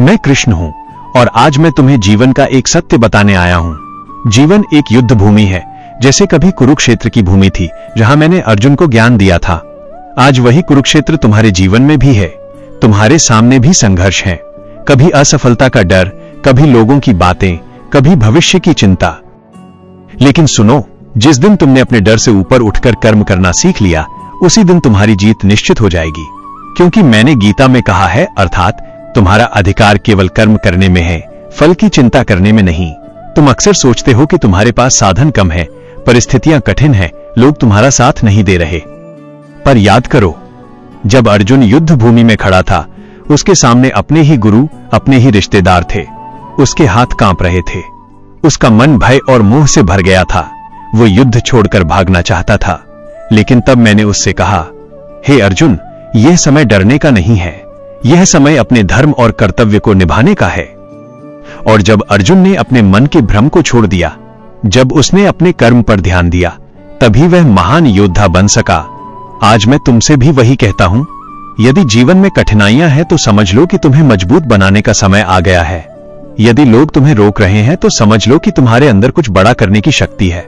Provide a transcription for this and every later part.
मैं कृष्ण हूं और आज मैं तुम्हें जीवन का एक सत्य बताने आया हूं। जीवन एक युद्ध भूमि है, जैसे कभी कुरुक्षेत्र की भूमि थी जहां मैंने अर्जुन को ज्ञान दिया था। आज वही कुरुक्षेत्र तुम्हारे जीवन में भी है। तुम्हारे सामने भी संघर्ष है, कभी असफलता का डर, कभी लोगों की बातें, कभी भविष्य की चिंता। लेकिन सुनो, जिस दिन तुमने अपने डर से ऊपर उठकर कर्म करना सीख लिया, उसी दिन तुम्हारी जीत निश्चित हो जाएगी। क्योंकि मैंने गीता में कहा है, अर्थात तुम्हारा अधिकार केवल कर्म करने में है, फल की चिंता करने में नहीं। तुम अक्सर सोचते हो कि तुम्हारे पास साधन कम है, परिस्थितियां कठिन है, लोग तुम्हारा साथ नहीं दे रहे। पर याद करो, जब अर्जुन युद्ध भूमि में खड़ा था, उसके सामने अपने ही गुरु, अपने ही रिश्तेदार थे। उसके हाथ कांप रहे थे, उसका मन भय और मोह से भर गया था। वो युद्ध छोड़कर भागना चाहता था, लेकिन तब मैंने उससे कहा, हे अर्जुन, यह समय डरने का नहीं है, यह समय अपने धर्म और कर्तव्य को निभाने का है। और जब अर्जुन ने अपने मन के भ्रम को छोड़ दिया, जब उसने अपने कर्म पर ध्यान दिया, तभी वह महान योद्धा बन सका। आज मैं तुमसे भी वही कहता हूं, यदि जीवन में कठिनाइयां हैं तो समझ लो कि तुम्हें मजबूत बनाने का समय आ गया है। यदि लोग तुम्हें रोक रहे हैं तो समझ लो कि तुम्हारे अंदर कुछ बड़ा करने की शक्ति है।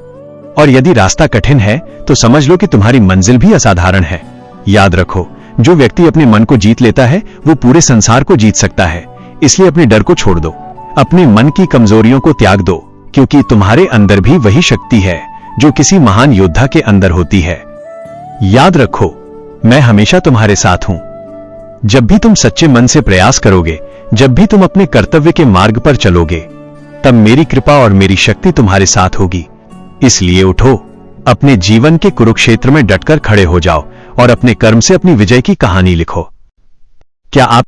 और यदि रास्ता कठिन है तो समझ लो कि तुम्हारी मंजिल भी असाधारण है। याद रखो, जो व्यक्ति अपने मन को जीत लेता है वो पूरे संसार को जीत सकता है। इसलिए अपने डर को छोड़ दो, अपने मन की कमजोरियों को त्याग दो, क्योंकि तुम्हारे अंदर भी वही शक्ति है जो किसी महान योद्धा के अंदर होती है। याद रखो, मैं हमेशा तुम्हारे साथ हूं। जब भी तुम सच्चे मन से प्रयास करोगे, जब भी तुम अपने कर्तव्य के मार्ग पर चलोगे, तब मेरी कृपा और मेरी शक्ति तुम्हारे साथ होगी। इसलिए उठो, अपने जीवन के कुरुक्षेत्र में डटकर खड़े हो जाओ और अपने कर्म से अपनी विजय की कहानी लिखो। क्या आप